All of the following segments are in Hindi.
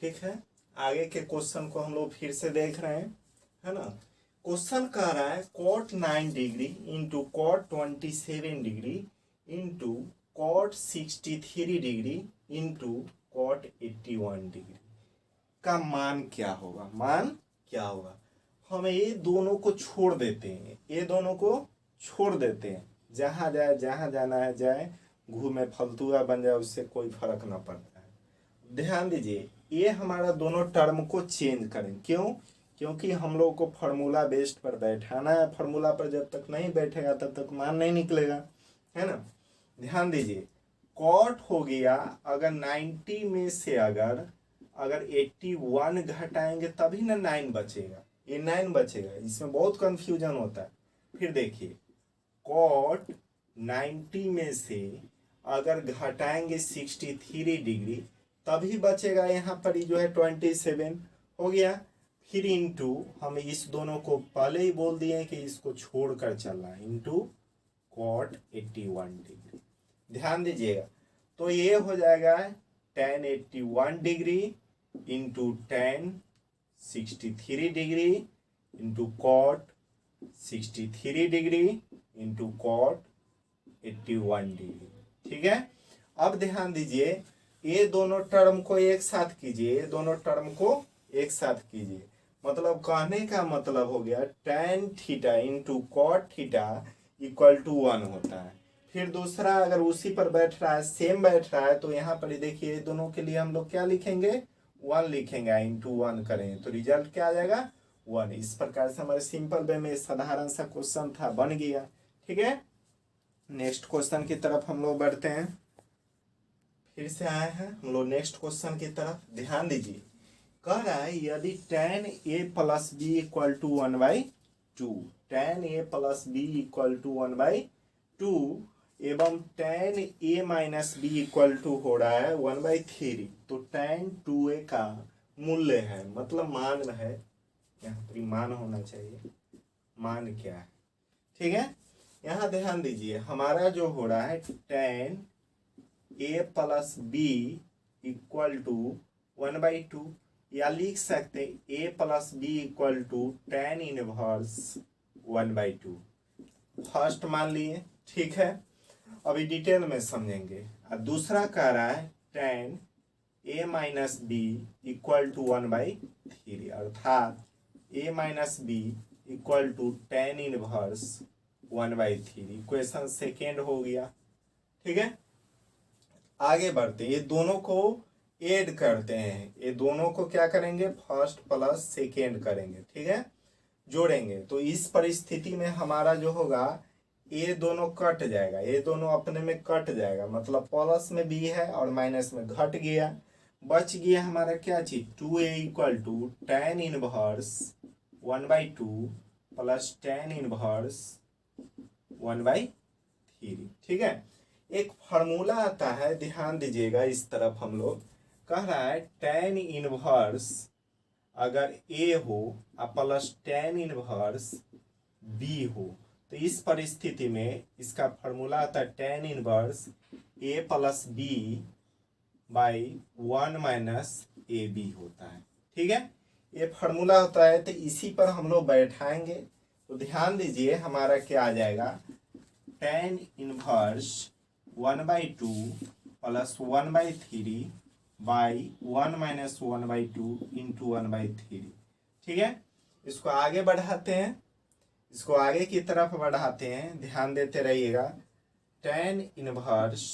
ठीक है, आगे के क्वेश्चन को हम लोग फिर से देख रहे हैं, है ना। क्वेश्चन कह रहा है cot 9 degree into cot 27 degree into cot 63 degree into cot 81 degree का मान क्या होगा। मान क्या होगा, हम ये दोनों को छोड़ देते हैं, ये दोनों को छोड़ देते हैं, जहाँ जाए जहाँ जाना है जाए, घूमे फलतुआ बन जाए, उससे कोई फर्क ना पड़ता है। ध्यान दीजिए, ये हमारा दोनों टर्म को चेंज करें, क्यों, क्योंकि हम लोग को फार्मूला बेस्ड पर बैठाना है। फार्मूला पर जब तक नहीं बैठेगा तब तक मान नहीं निकलेगा, है ना। ध्यान दीजिए, कॉट हो गया, अगर 90 में से अगर 81 घटाएंगे तभी ना 9 बचेगा, ये 9 बचेगा, इसमें बहुत कंफ्यूजन होता है। फिर देखिए, कॉट 90 में से अगर घटाएंगे 63 डिग्री तभी बचेगा, यहाँ पर जो है 27 हो गया। फिर इंटू, हम इस दोनों को पहले ही बोल दिए कि इसको छोड़कर चलना है, इंटू कॉट 81 डिग्री। ध्यान दीजिएगा, तो ये हो जाएगा tan 81 degree into tan 63 degree into cot 63 degree into cot 81 degree, ठीक है। अब ध्यान दीजिए, ये दोनों टर्म को एक साथ कीजिए, ये दोनों टर्म को एक साथ कीजिए, मतलब कहने का मतलब हो गया tan theta into cot theta equal to 1 होता है। फिर दूसरा अगर उसी पर बैठ रहा है, सेम बैठ रहा है, तो यहाँ पर देखिए दोनों के लिए हम लोग क्या लिखेंगे, 1 लिखेंगे, इंटू 1 करेंगे तो रिजल्ट क्या आ जाएगा 1। इस प्रकार से हमारे सिंपल वे में साधारण सा क्वेश्चन था, बन गया, ठीक है। नेक्स्ट क्वेश्चन की तरफ हम लोग बढ़ते हैं, फिर से आए हैं हम लोग नेक्स्ट क्वेश्चन की तरफ। ध्यान दीजिए, कह रहा है यदि tan a plus b equal to 1/2, tan a plus b equal to 1/2 एवं tan a minus b equal to हो रहा है 1/3, तो tan 2a का मूल्य है, मतलब मान है, यहाँ पर मान होना चाहिए, मान क्या है, ठीक है। यहाँ ध्यान दीजिए, हमारा जो हो रहा है tan a plus b equal to 1/2, या लिख सकते a plus b equal to tan inverse 1/2। First मान लिए, ठीक है। अभी डिटेल में समझेंगे। और दूसरा कह रहा है tan a minus b equal to 1/3, अर्थात a minus b equal to tan inverse 1/3। Equation second हो गया, ठीक है। आगे बढ़ते, ये दोनों को ऐड करते हैं, ये दोनों को क्या करेंगे, फर्स्ट प्लस सेकेंड करेंगे, ठीक है, जोड़ेंगे। तो इस परिस्थिति में हमारा जो होगा, ये दोनों कट जाएगा, ये दोनों अपने में कट जाएगा, मतलब प्लस में भी है और माइनस में घट गया, बच गया हमारा क्या चीज, 2a equal to tan inverse 1/2 plus tan inverse 1/3, ठीक है। एक फार्मूला आता है, ध्यान दीजिएगा, इस तरफ हम लोग कह रहा है tan इनवर्स अगर a हो प्लस tan इनवर्स b हो, तो इस परिस्थिति में इसका फार्मूला आता है tan इनवर्स a plus b by 1 minus a b होता है, ठीक है। ये फार्मूला होता है, तो इसी पर हम लोग बैठाएंगे। तो ध्यान दीजिए, हमारा क्या आ जाएगा, tan inverse 1/2 plus 1/3 by 1 minus 1/2 into 1/3, ठीक है। इसको आगे बढ़ाते हैं, इसको आगे की तरफ बढ़ाते हैं, ध्यान देते रहिएगा। tan इनवर्स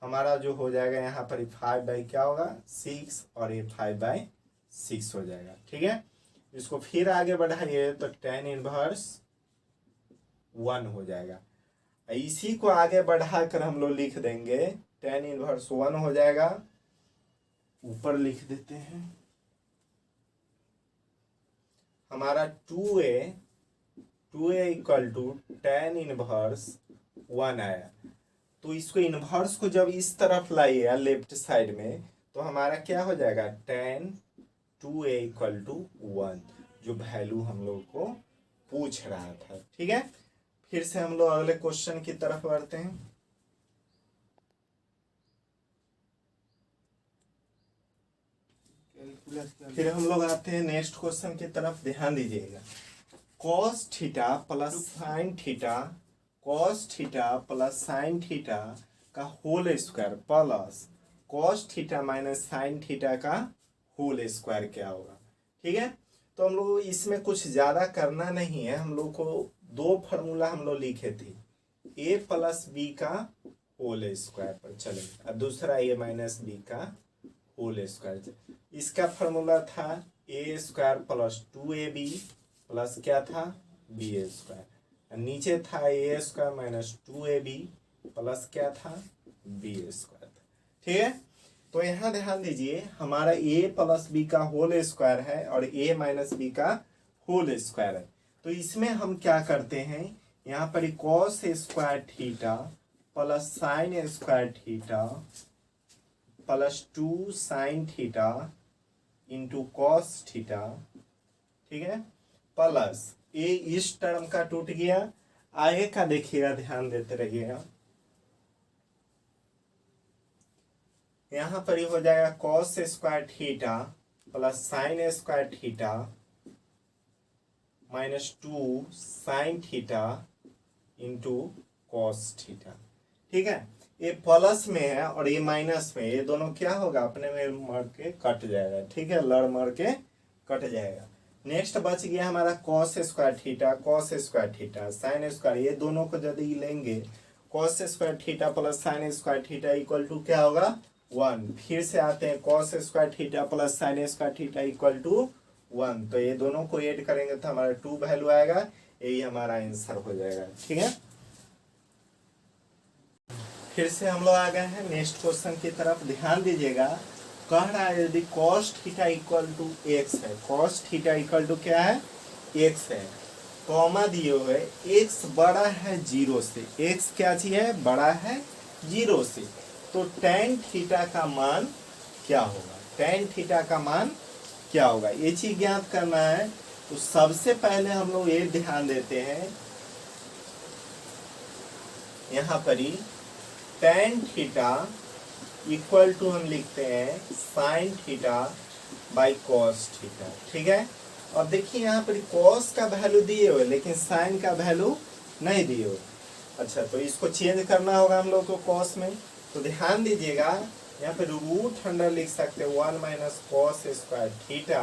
हमारा जो हो जाएगा यहाँ पर 5 क्या होगा 6, और ये 5/6 हो जाएगा, ठीक है। इसको फिर आगे बढ़ाइए तो tan इनवर्स 1 हो जाएगा। इसी को आगे बढ़ाकर हम लोग लिख देंगे, tan इनवर्स 1 हो जाएगा, ऊपर लिख देते हैं हमारा 2a equal to tan inverse 1 आया। तो इसको इनवर्स को जब इस तरफ लाइए लेफ्ट साइड में, तो हमारा क्या हो जाएगा, tan 2a इक्वल टू 1, जो वैल्यू हम लोग को पूछ रहा था, ठीक है। फिर से हम लोग अगले क्वेश्चन की तरफ बढ़ते हैं। फिर हम लोग आते हैं नेक्स्ट क्वेश्चन की तरफ, ध्यान दीजिएगा। cos theta plus sine theta, cos theta plus sine theta का whole square plus cos theta minus sine theta का होल स्क्वायर क्या होगा। ठीक है, तो हम लोग इसमें कुछ ज़्यादा करना नहीं है, हम लोग को दो फार्मूला हम लोग लिखे थे, a प्लस बी का होल स्क्वायर पर चलेगा और दूसरा a माइनस बी का होल स्क्वायर। इसका फार्मूला था a square plus 2ab plus क्या था बी स्क्वायर, नीचे था a square minus 2ab plus क्या था बी स्क्वायर। ठीक है, तो यहाँ ध्यान दीजिए, हमारा a प्लस बी का होल स्क्वायर है और a माइनस बी का होल स्क्वायर है। तो इसमें हम क्या करते हैं, यहाँ पर cos square theta plus sine square theta plus 2 sine theta into cos theta, ठीक है, प्लस ए इस टर्म का टूट गया, आगे का देखिएगा, ध्यान देते रहिएगा। यहाँ पर ही हो जाएगा cos square theta plus sine square theta minus 2 sine theta into cos theta. ठीक है, ये प्लस में है और ये माइनस में, ये दोनों क्या होगा अपने में मर के कट जाएगा। ठीक है, लड़ मर के कट जाएगा। नेक्स्ट बच गया हमारा cos square theta sine square, ये दोनों को यदि लेंगे cos square theta plus sine square theta equal to क्या होगा 1। फिर से आते हैं cos square theta plus sine square theta equal to 1, तो ये दोनों को ऐड करेंगे तो हमारा 2 वैल्यू आएगा, यही हमारा आंसर हो जाएगा। ठीक है, फिर से हम लोग आ गए हैं नेक्स्ट क्वेश्चन की तरफ, ध्यान दीजिएगा। कह रहा है यदि cos theta equal to x है, cos थीटा इक्वल टू क्या है x है, कॉमा दिए हुए x बड़ा है 0 से, x क्या चीज है बड़ा है 0 से, तो tan थीटा का मान क्या होगा, tan थीटा का मान क्या होगा, ये चीज ज्ञात करना है। तो सबसे पहले हम लोग ये ध्यान देते हैं, यहाँ पर ही tan थीटा इक्वल टू हम लिखते हैं sine theta by cos theta. ठीक है, और देखिए यहाँ पर कॉस का वैल्यू दिए हुए लेकिन साइन का वैल्यू नहीं दिए हुए। अच्छा, तो इसको चेंज करना होगा हम लोग को कॉस में, तो ध्यान दीजिएगा यहाँ पे रूट अंडर लिख सकते हैं 1 minus cos square theta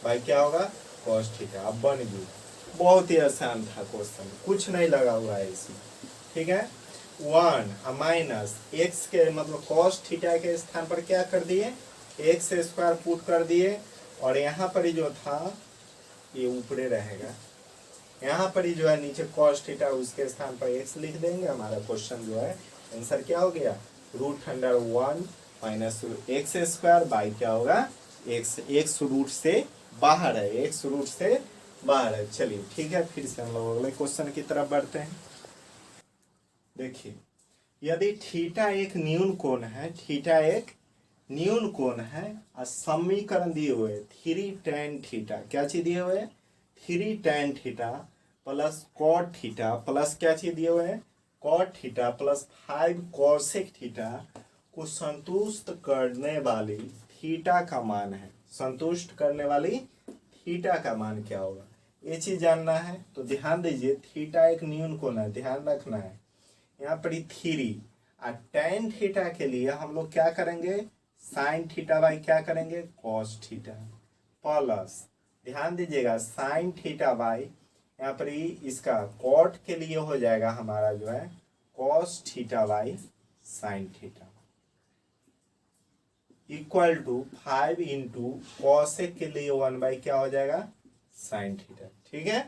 by क्या होगा कॉस थीटा। अब बन गई, बहुत ही आसान था क्वेश्चन, कुछ नहीं लगा हुआ है इसमें। ठीक है, 1 माइनस एक्स के मतलब कॉस थीटा के स्थान पर क्या कर दिए एक्स स्क्वायर पुट कर दिए, और यहाँ पर ही जो था ये ऊपरे रहेगा, यहाँ पर ही जो है नीचे कॉस थीटा उसके स्थान पर एक्स लिख देंगे। हमारा क्वेश्चन जो है आंसर क्या हो गया root under 1 minus x square by क्या होगा एक्स, एक्स रूट से बाहर है, एक्स रूट से बाहर है। चलिए ठीक है, फिर से हम लोग अगले क्वेश्चन की तरफ बढ़ते हैं। देखिए, यदि थीटा एक न्यून कोण है, थीटा एक न्यून कोण है और समीकरण दिए हुए 3 tan थीटा, क्या चीज दिए हुए 3 tan theta plus cot theta plus क्या चीज दिए हुए हैं cot theta plus 5 cosec theta को संतुष्ट करने वाली थीटा का मान है, संतुष्ट करने वाली थीटा का मान क्या होगा, ये चीज जानना है। तो ध्यान दीजिए, थीटा एक न्यून कोण है, ध्यान रखना है। यहाँ पर 3 और tan थीटा के लिए हम लोग क्या करेंगे साइन थीटा बाई क्या करेंगे कॉस थीटा प्लस, ध्यान दीजिएगा साइन थीटा बाई यहाँ पर ही इसका कॉट के लिए हो जाएगा हमारा जो है cos theta by sine theta equal to 5 into cosec के लिए 1 बाई क्या हो जाएगा साइन थीटा। ठीक है,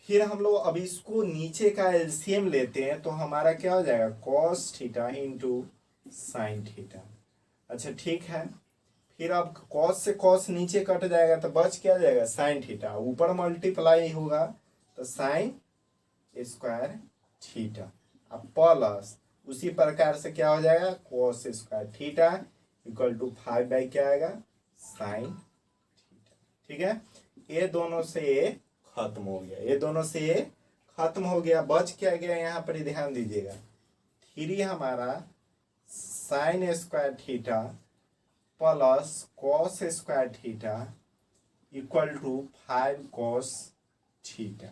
फिर हम लोग अब इसको नीचे का एलसीएम लेते हैं तो हमारा क्या हो जाएगा cos theta into sine theta. अच्छा ठीक है, फिर अब कॉस से कॉस नीचे कट जाएगा तो बच क्या जाएगा साइन थीटा, ऊपर मल्टीप्लाई होगा तो साइन स्क्वायर थीटा, अब प्लस उसी प्रकार से क्या हो जाएगा cos square theta equal to 5 by क्या आएगा साइन थीटा। ठीक है, ये दोनों से ये खत्म हो गया, ये दोनों से ये खत्म हो गया, बच क्या गया यहाँ पर ही ध्यान दीजिएगा 3 हमारा sine square theta plus cos square theta equal to 5 cos theta.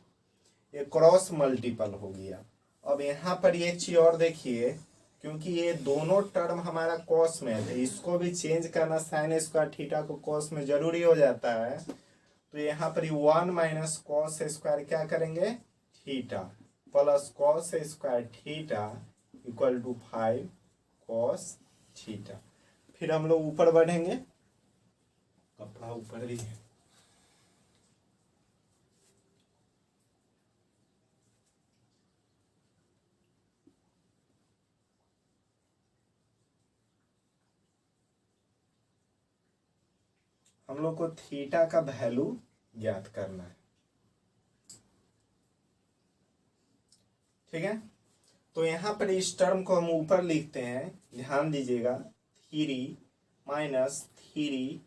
ये क्रॉस मल्टीपल हो गया। अब यहाँ पर एक चीज और देखिए, क्योंकि ये दोनों टर्म हमारा कॉस में है तो इसको भी चेंज करना साइन स्क्वायर थीटा को कॉस में जरूरी हो जाता है। तो यहाँ पर 1 माइनस कॉस स्क्वायर क्या करेंगे theta plus cos square theta equal to 5 cos theta. फिर हम लोग ऊपर बढ़ेंगे, कपड़ा ऊपर ही है। हम लोग को थीटा का वैल्यू ज्ञात करना है, ठीक है। तो यहाँ पर इस टर्म को हम ऊपर लिखते हैं, ध्यान दीजिएगा, 3 minus 3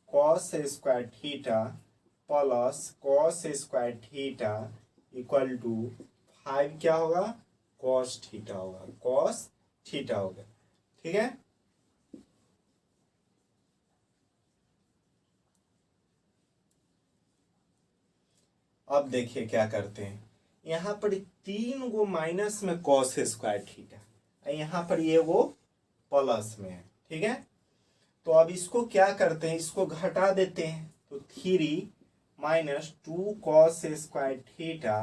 cos square theta plus cos square theta equal to 5 क्या होगा कॉस थीटा होगा, कॉस थीटा होगा, ठीक है। अब देखिए क्या करते हैं, यहाँ पर 3 गो माइनस में कॉस स्क्वायर थीटा, यहाँ पर ये वो प्लस में है, ठीक है। तो अब इसको क्या करते हैं, इसको घटा देते हैं। तो 3 minus 2 cos square theta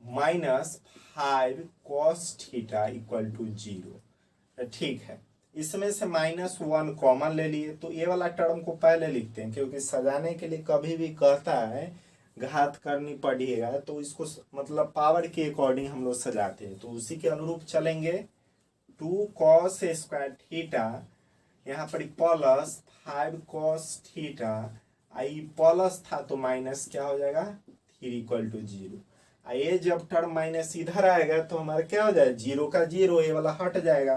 minus 5 cos theta equal to 0, ठीक है। इसमें से -1 कॉमन ले लिए, तो ये वाला टर्म को पहले लिखते हैं, क्योंकि सजाने के लिए कभी भी कहता है घात करनी पड़ेगा तो इसको मतलब पावर के अकॉर्डिंग हम लोग सजाते हैं, तो उसी के अनुरूप चलेंगे। 2 कॉस स्क्वायर थीटा यहाँ पर प्लस 5 कॉस थीटा, आई प्लस था तो माइनस क्या हो जाएगा 3 इक्वल टू 0। ये जब टर्म माइनस इधर आएगा तो हमारा क्या हो जाएगा 0 का 0, ये वाला हट जाएगा।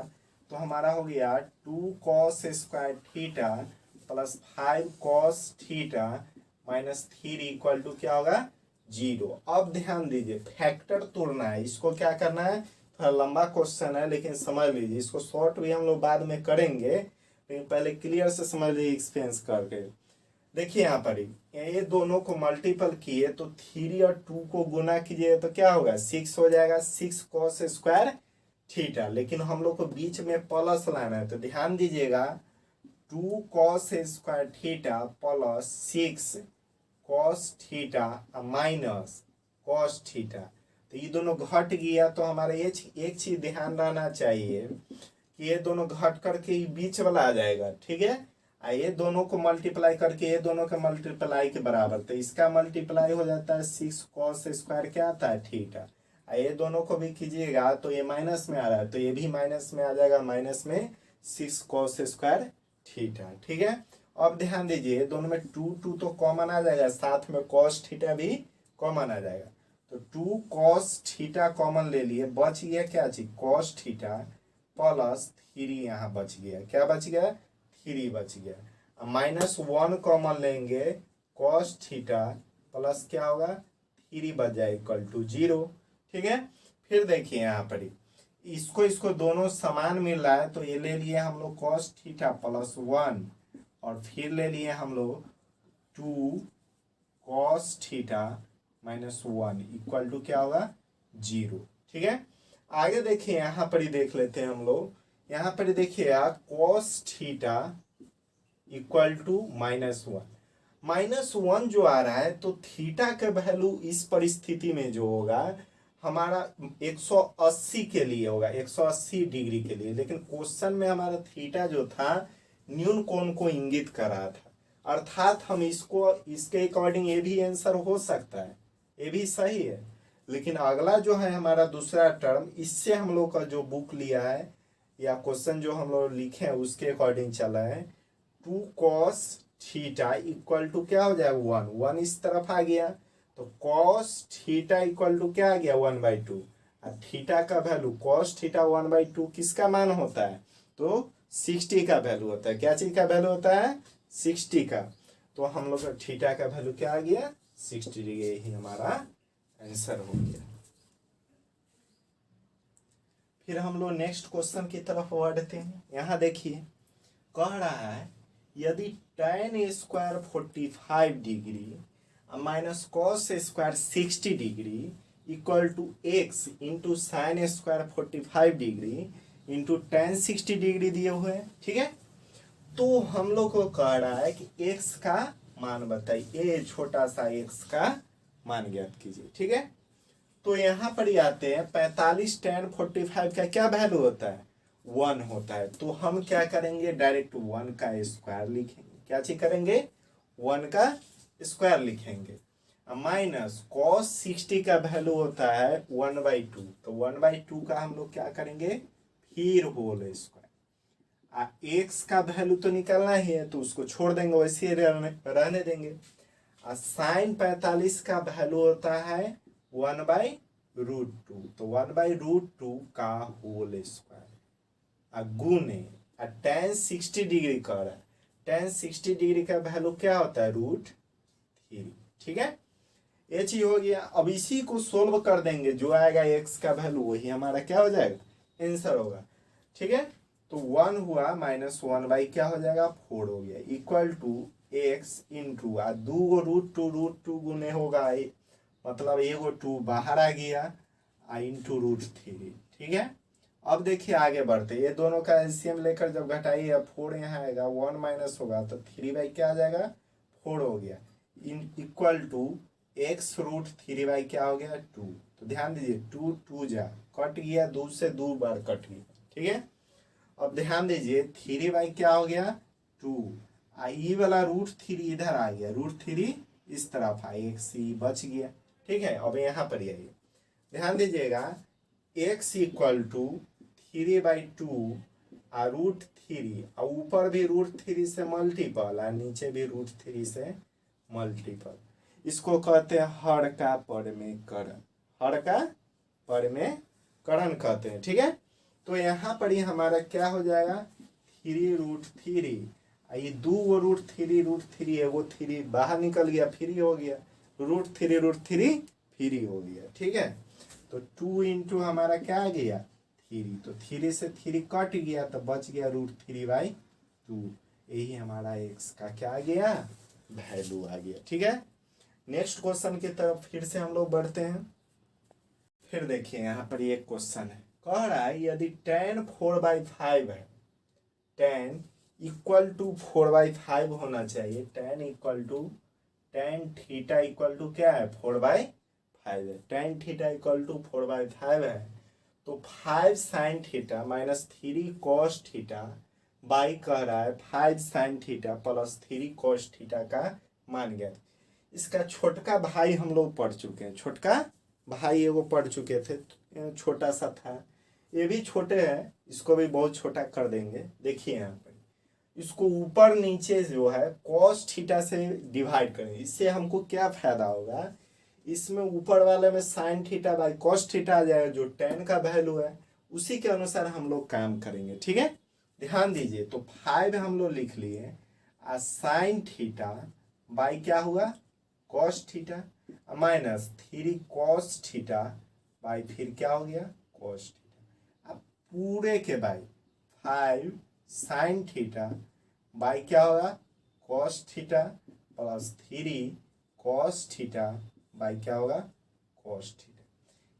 तो हमारा हो गया 2 cos square theta plus 5 cos theta minus 3 equal to क्या होगा 0। अब ध्यान दीजिए, फैक्टर तोड़ना है, इसको क्या करना है, थोड़ा लंबा क्वेश्चन है लेकिन समझ लीजिए, इसको शॉर्ट भी हम लोग बाद में करेंगे, लेकिन पहले क्लियर से समझ लीजिए एक्सपेंस करके। देखिए यहाँ पर ये दोनों को मल्टीपल किए तो 3 और 2 को गुना कीजिए तो क्या होगा 6 हो जाएगा, 6 कॉस स्क्वायर थीटा। लेकिन हम लोग को बीच में प्लस लाना है, तो ध्यान दीजिएगा 2 cos square theta plus 6 cos theta minus cos theta. तो ये दोनों घट गया, तो हमारा एक चीज ध्यान रहना चाहिए कि ये दोनों घट करके ये बीच वाला आ जाएगा, ठीक है। ये दोनों को मल्टीप्लाई करके ये दोनों के मल्टीप्लाई के बराबर, तो इसका मल्टीप्लाई हो जाता है 6 कॉस स्क्वायर क्या आता है थीटा। ये दोनों को भी कीजिएगा तो ये माइनस में आ रहा है, तो ये भी माइनस में आ जाएगा, माइनस में 6 कॉस स्क्वायर थीटा, ठीक है। अब ध्यान दीजिए दोनों में 2 तो कॉमन आ जाएगा, साथ में कॉस थीटा भी कॉमन आ जाएगा। तो 2 कॉस थीटा कॉमन ले लिए, बच गया क्या चीज कॉस थीटा प्लस 3 यहाँ बच गया, क्या बच गया 3 बच गया। -1 कॉमन लेंगे, कॉस थीटा प्लस क्या होगा 3 बच जाए इक्वल टू 0, ठीक है। फिर देखिए यहाँ पर इसको दोनों समान मिल रहा है, तो ये ले लिए हम लोग कॉस थीटा प्लस 1 और फिर ले लिए हम लोग 2 cos theta minus 1 equal to क्या होगा 0, ठीक है। आगे देखिए यहाँ पर ही देख लेते हैं हम लोग, यहाँ पर देखिए कॉस थीटा इक्वल टू -1, -1 जो आ रहा है, तो थीटा का वैल्यू इस परिस्थिति में जो होगा हमारा 180 के लिए होगा, 180 डिग्री के लिए। लेकिन क्वेश्चन में हमारा थीटा जो था न्यून कोण को इंगित कर रहा था, अर्थात हम इसको इसके अकॉर्डिंग ये भी आंसर हो सकता है, ये भी सही है। लेकिन अगला जो है हमारा दूसरा टर्म, इससे हम लोग का जो बुक लिया है या क्वेश्चन जो हम लोग लिखे हैं उसके अकॉर्डिंग चला है, 2 कॉस थीटा इक्वल टू क्या हो जाएगा 1 इस तरफ आ गया, तो कॉस थीटा इक्वल टू क्या आ गया 1/2। और थीटा का वैल्यू कॉस थीटा 1/2 किसका मान होता है, तो 60 का वैल्यू होता है। क्या चीज का वैल्यू होता है 60 का। तो हम लोग का थीटा का वैल्यू क्या आ गया 60 डिग्री, यही हमारा आंसर हो गया। फिर हम लोग नेक्स्ट क्वेश्चन की तरफ बढ़ते हैं। यहाँ देखिए कह रहा है यदि tan square 45 degree minus cos square 60 degree equal to x into sine square 45 degree into tan 60 degree दिए हुए हैं, ठीक है। तो हम लोग को कह रहा है कि x का मान बताइए, ये छोटा सा x का मान ज्ञात कीजिए, ठीक है। तो यहाँ पर ही आते हैं 45 tan 45 का क्या वैल्यू होता है 1 होता है। तो हम क्या करेंगे डायरेक्ट 1 का स्क्वायर लिखेंगे, क्या चीज करेंगे 1 का स्क्वायर लिखेंगे। माइनस कॉस 60 का वैल्यू होता है 1/2, तो 1/2 का हम लोग क्या करेंगे फिर होल स्क्वायर। एक्स का वैल्यू तो निकालना ही है तो उसको छोड़ देंगे, वैसे रहने देंगे। साइन 45 का वैल्यू होता है 1/√2, तो 1/√2 का होल स्क्वायर गुने tan 60 डिग्री का रहा है, tan 60 डिग्री का वैल्यू क्या होता है √3, ठीक है। ये चीज हो गया। अब इसी को सोल्व कर देंगे, जो आएगा x का वैल्यू वही हमारा क्या हो जाएगा आंसर होगा, ठीक है। तो 1 हुआ माइनस 1 क्या हो जाएगा 4 हो गया इक्वल टू x इंटू 2 √2 गुने होगा मतलब एगो 2 बाहर आ गया इंटू √3, ठीक है। अब देखिए आगे बढ़ते, ये दोनों का एलसीएम लेकर जब घटाइए 4 यहाँ आएगा 1 माइनस होगा तो 3 क्या आ जाएगा 4 हो गया इक्वल टू x √3 क्या हो गया 2। तो ध्यान दीजिए 2 2 जा कट गया, 2 से 2 बार कट गया, ठीक है। अब ध्यान दीजिए 3 क्या हो गया 2, ये वाला √3 इधर आ गया, √3 इस तरफ आ x बच गया, ठीक है। अब यहाँ पर आइए ध्यान दीजिएगा x इक्वल टू 3/2 √3 और ऊपर भी √3 से मल्टीपल और नीचे भी √3 से मल्टीपल। इसको कहते हैं हर का परमेकरण, हर का परमेकरण कहते हैं, ठीक है। तो यहाँ पर ही हमारा क्या हो जाएगा 3√3, ये 2 √3 एगो 3 बाहर निकल गया फ्री हो गया, √3 फ्री हो गया, ठीक है। तो 2 इंटू हमारा क्या आ गया 3, तो 3 से 3 कट गया तो बच गया √3/2। यही हमारा x का क्या आ गया वैल्यू आ गया, ठीक है। नेक्स्ट क्वेश्चन की तरफ फिर से हम लोग बढ़ते हैं। फिर देखिए यहाँ पर एक क्वेश्चन है, कह रहा है यदि tan 4/5 है, tan इक्वल टू 4/5 होना चाहिए, tan equal to tan theta equal to क्या है 4/5 है, tan थीटा इक्वल टू 4/5 है। तो 5 sin theta minus 3 cos theta by कह रहा है 5 sin theta plus 3 cos theta का मान गया। इसका छोटका भाई हम लोग पढ़ चुके हैं, छोटका भाई एगो पढ़ चुके थे, छोटा सा था, ये भी छोटे हैं, इसको भी बहुत छोटा कर देंगे। देखिए यहाँ पर इसको ऊपर नीचे जो है cos थीटा से डिवाइड करें, इससे हमको क्या फायदा होगा, इसमें ऊपर वाले में sin theta by cos theta आ जाएगा, जो tan का वैल्यू है उसी के अनुसार हम लोग काम करेंगे, ठीक है। ध्यान दीजिए तो 5 हम लोग लिख लिए sin थीटा बाई क्या हुआ cos theta minus 3 cos theta by फिर क्या हो गया cos थीटा। अब पूरे के बाई 5 sin थीटा बाई क्या होगा cos theta plus 3 cos theta by क्या होगा cos थीटा।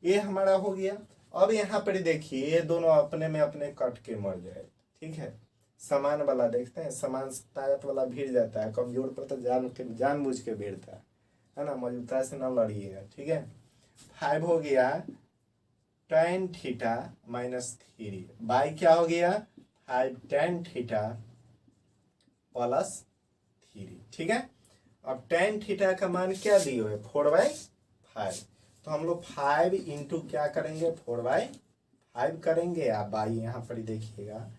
ये हमारा हो गया। अब यहाँ पर देखिए ये दोनों अपने में अपने कट के मर जाए, ठीक है। समान वाला देखते हैं, समान ताकत वाला भिड़ जाता है, कमजोर पर तो जानबूझ के भिड़ता है ना, मजबूता से न लड़िएगा, ठीक है। 5 हो गया tan थीटा माइनस 3 बाई क्या हो गया 5 tan थीटा प्लस 3, ठीक है। अब tan थीटा का मान क्या दिए हुए 4/5, तो हम लोग 5 इंटू क्या करेंगे 4/5 करेंगे, आप बाई यहाँ पर देखिएगा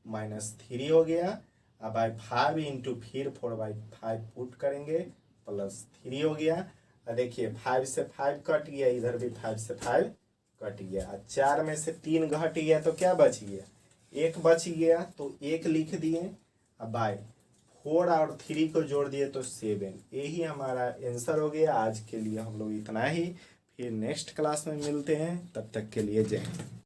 -3 हो गया, अब बाई 5 इंटू फिर 4/5 पुट करेंगे प्लस 3 हो गया। और देखिए 5 से 5 कट गया, इधर भी 5 से 5 कट गया, 4 में से 3 घट गया तो क्या बच गया 1 बच गया, तो 1 लिख दिए। अब बाई 4 और 3 को जोड़ दिए तो 7, यही हमारा आंसर हो गया। आज के लिए हम लोग इतना ही, फिर नेक्स्ट क्लास में मिलते हैं, तब तक के लिए जय हिंद।